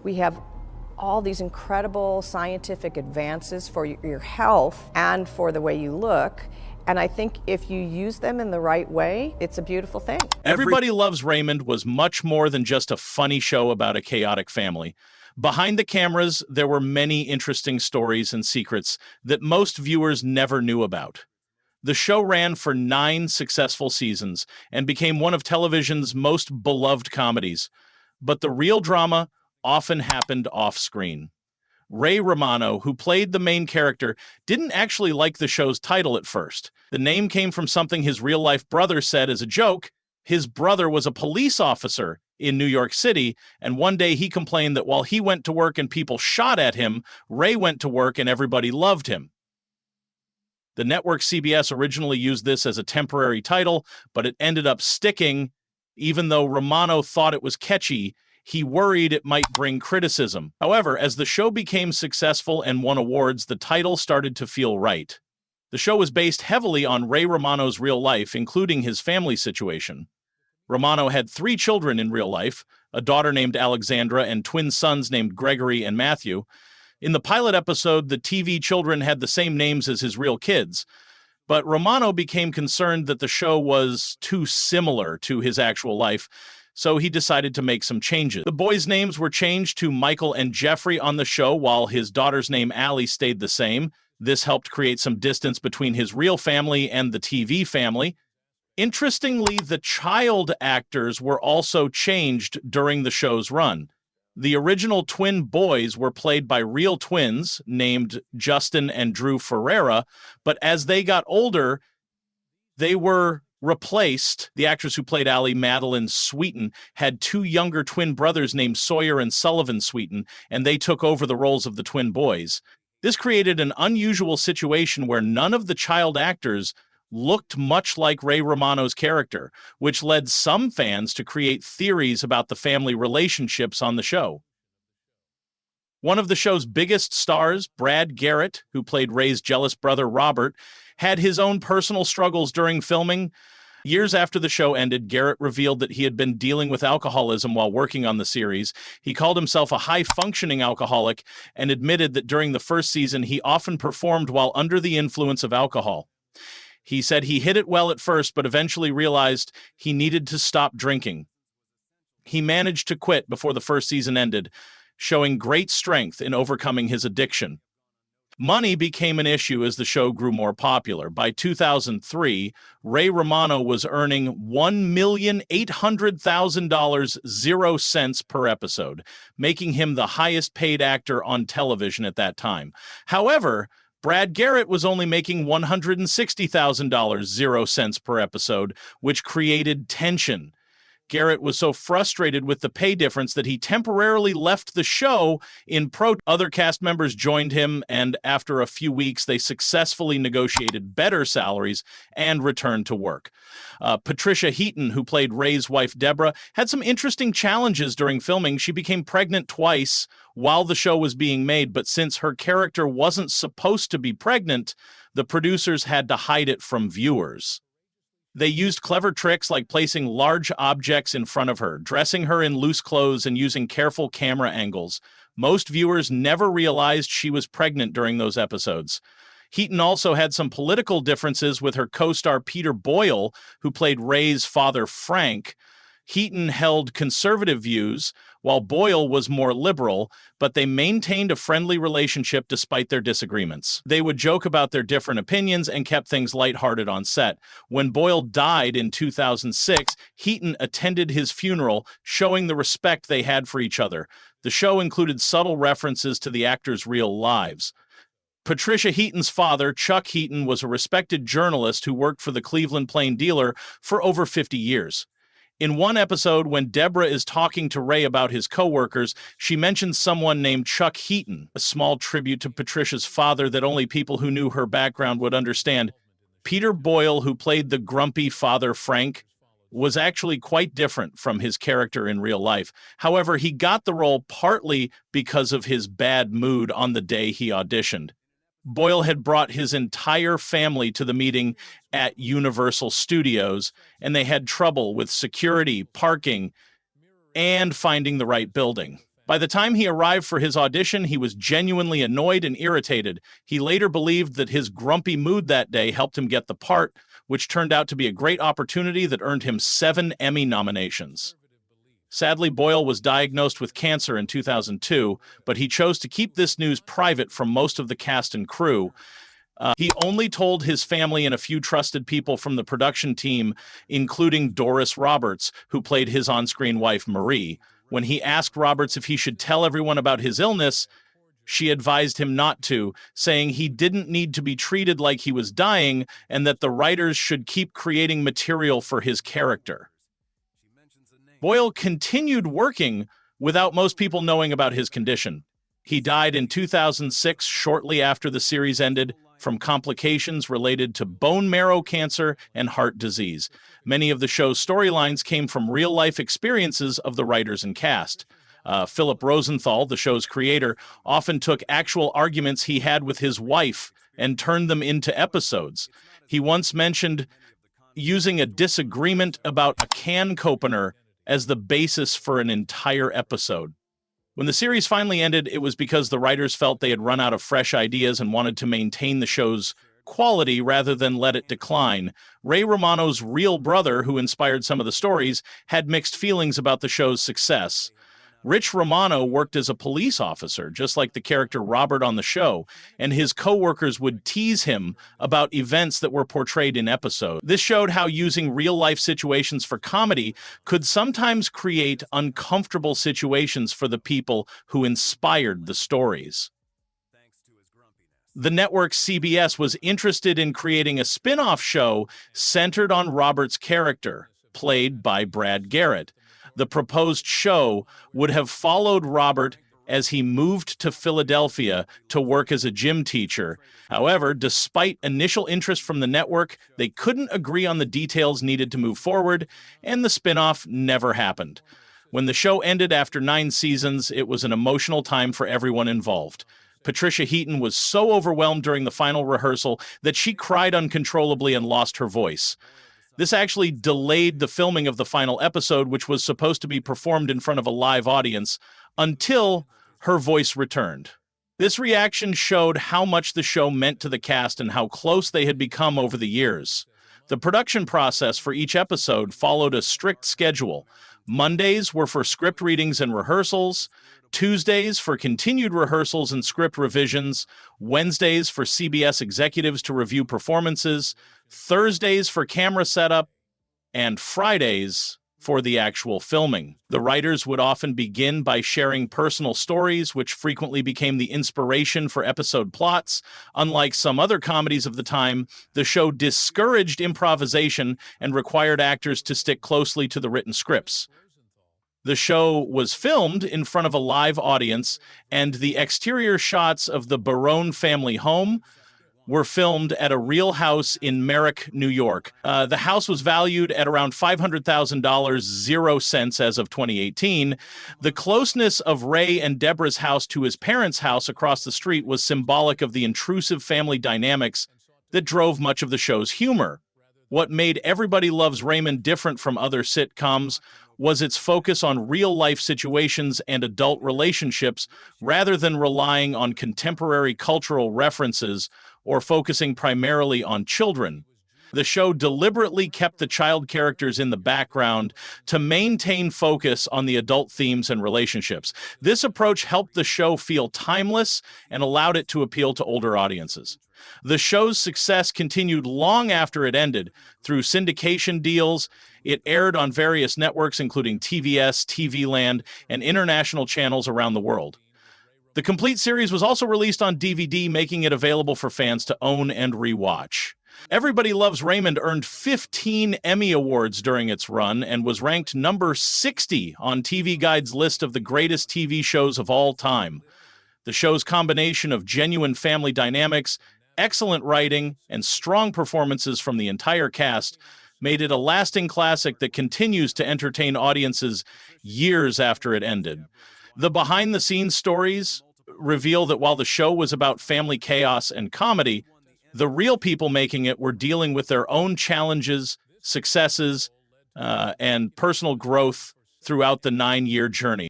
We have all these incredible scientific advances for your health and for the way you look. And I think if you use them in the right way, it's a beautiful thing. Everybody Loves Raymond was much more than just a funny show about a chaotic family. Behind the cameras, there were many interesting stories and secrets that most viewers never knew about. The show ran for 9 successful seasons and became one of television's most beloved comedies. But the real drama often happened off-screen. Ray Romano, who played the main character, didn't actually like the show's title at first. The name came from something his real-life brother said as a joke. His brother was a police officer in New York City, and one day he complained that while he went to work and people shot at him, Ray went to work and everybody loved him. The network CBS originally used this as a temporary title, but it ended up sticking. Even though Romano thought it was catchy, he worried it might bring criticism. However, as the show became successful and won awards, the title started to feel right. The show was based heavily on Ray Romano's real life, including his family situation. Romano had 3 children in real life, a daughter named Alexandra and twin sons named Gregory and Matthew. In the pilot episode, the TV children had the same names as his real kids, but Romano became concerned that the show was too similar to his actual life, so he decided to make some changes. The boys' names were changed to Michael and Jeffrey on the show, while his daughter's name Allie stayed the same. This helped create some distance between his real family and the TV family. Interestingly, the child actors were also changed during the show's run. The original twin boys were played by real twins named Justin and Drew Ferreira, but as they got older, they were replaced. The actress who played Allie, Madeline Sweeten, had 2 younger twin brothers named Sawyer and Sullivan Sweeten, and they took over the roles of the twin boys. This created an unusual situation where none of the child actors looked much like Ray Romano's character, which led some fans to create theories about the family relationships on the show. One of the show's biggest stars, Brad Garrett, who played Ray's jealous brother Robert, had his own personal struggles during filming. Years after the show ended, Garrett revealed that he had been dealing with alcoholism while working on the series. He called himself a high-functioning alcoholic and admitted that during the first season, he often performed while under the influence of alcohol. He said he hid it well at first, but eventually realized he needed to stop drinking. He managed to quit before the first season ended, showing great strength in overcoming his addiction. Money became an issue as the show grew more popular. By 2003, Ray Romano was earning $1,800,000, 0 cents per episode, making him the highest paid actor on television at that time. However, Brad Garrett was only making $160,000, 0 cents per episode, which created tension. Garrett was so frustrated with the pay difference that he temporarily left the show in protest. Other cast members joined him, and after a few weeks, they successfully negotiated better salaries and returned to work. Patricia Heaton, who played Ray's wife Deborah, had some interesting challenges during filming. She became pregnant twice while the show was being made, but since her character wasn't supposed to be pregnant, the producers had to hide it from viewers. They used clever tricks like placing large objects in front of her, dressing her in loose clothes, and using careful camera angles. Most viewers never realized she was pregnant during those episodes. Heaton also had some political differences with her co-star Peter Boyle, who played Ray's father Frank. Heaton held conservative views, while Boyle was more liberal, but they maintained a friendly relationship despite their disagreements. They would joke about their different opinions and kept things lighthearted on set. When Boyle died in 2006, Heaton attended his funeral, showing the respect they had for each other. The show included subtle references to the actors' real lives. Patricia Heaton's father, Chuck Heaton, was a respected journalist who worked for the Cleveland Plain Dealer for over 50 years. In one episode, when Deborah is talking to Ray about his coworkers, she mentions someone named Chuck Heaton, a small tribute to Patricia's father that only people who knew her background would understand. Peter Boyle, who played the grumpy father Frank, was actually quite different from his character in real life. However, he got the role partly because of his bad mood on the day he auditioned. Boyle had brought his entire family to the meeting at Universal Studios, and they had trouble with security, parking, and finding the right building. By the time he arrived for his audition, he was genuinely annoyed and irritated. He later believed that his grumpy mood that day helped him get the part, which turned out to be a great opportunity that earned him 7 Emmy nominations. Sadly, Boyle was diagnosed with cancer in 2002, but he chose to keep this news private from most of the cast and crew. He only told his family and a few trusted people from the production team, including Doris Roberts, who played his on-screen wife, Marie. When he asked Roberts if he should tell everyone about his illness, she advised him not to, saying he didn't need to be treated like he was dying and that the writers should keep creating material for his character. Boyle continued working without most people knowing about his condition. He died in 2006, shortly after the series ended, from complications related to bone marrow cancer and heart disease. Many of the show's storylines came from real-life experiences of the writers and cast. Philip Rosenthal, the show's creator, often took actual arguments he had with his wife and turned them into episodes. He once mentioned using a disagreement about a can opener as the basis for an entire episode. When the series finally ended, it was because the writers felt they had run out of fresh ideas and wanted to maintain the show's quality rather than let it decline. Ray Romano's real brother, who inspired some of the stories, had mixed feelings about the show's success. Rich Romano worked as a police officer, just like the character Robert on the show, and his co-workers would tease him about events that were portrayed in episodes. This showed how using real-life situations for comedy could sometimes create uncomfortable situations for the people who inspired the stories. The network CBS was interested in creating a spin-off show centered on Robert's character, played by Brad Garrett. The proposed show would have followed Robert as he moved to Philadelphia to work as a gym teacher. However, despite initial interest from the network, they couldn't agree on the details needed to move forward, and the spin-off never happened. When the show ended after 9 seasons, it was an emotional time for everyone involved. Patricia Heaton was so overwhelmed during the final rehearsal that she cried uncontrollably and lost her voice. This actually delayed the filming of the final episode, which was supposed to be performed in front of a live audience, until her voice returned. This reaction showed how much the show meant to the cast and how close they had become over the years. The production process for each episode followed a strict schedule. Mondays were for script readings and rehearsals, Tuesdays for continued rehearsals and script revisions, Wednesdays for CBS executives to review performances, Thursdays for camera setup, and Fridays for the actual filming. The writers would often begin by sharing personal stories, which frequently became the inspiration for episode plots. Unlike some other comedies of the time, the show discouraged improvisation and required actors to stick closely to the written scripts. The show was filmed in front of a live audience, and the exterior shots of the Barone family home were filmed at a real house in Merrick, New York. The house was valued at around $500,000, 0 cents as of 2018. The closeness of Ray and Deborah's house to his parents' house across the street was symbolic of the intrusive family dynamics that drove much of the show's humor. What made Everybody Loves Raymond different from other sitcoms was its focus on real-life situations and adult relationships rather than relying on contemporary cultural references or focusing primarily on children. The show deliberately kept the child characters in the background to maintain focus on the adult themes and relationships. This approach helped the show feel timeless and allowed it to appeal to older audiences. The show's success continued long after it ended. Through syndication deals, it aired on various networks including TVS, TV Land, and international channels around the world. The complete series was also released on DVD, making it available for fans to own and rewatch. Everybody Loves Raymond earned 15 Emmy Awards during its run and was ranked number 60 on TV Guide's list of the greatest TV shows of all time. The show's combination of genuine family dynamics, excellent writing, and strong performances from the entire cast made it a lasting classic that continues to entertain audiences years after it ended. The behind-the-scenes stories reveal that while the show was about family chaos and comedy, the real people making it were dealing with their own challenges, successes, and personal growth throughout the 9-year journey.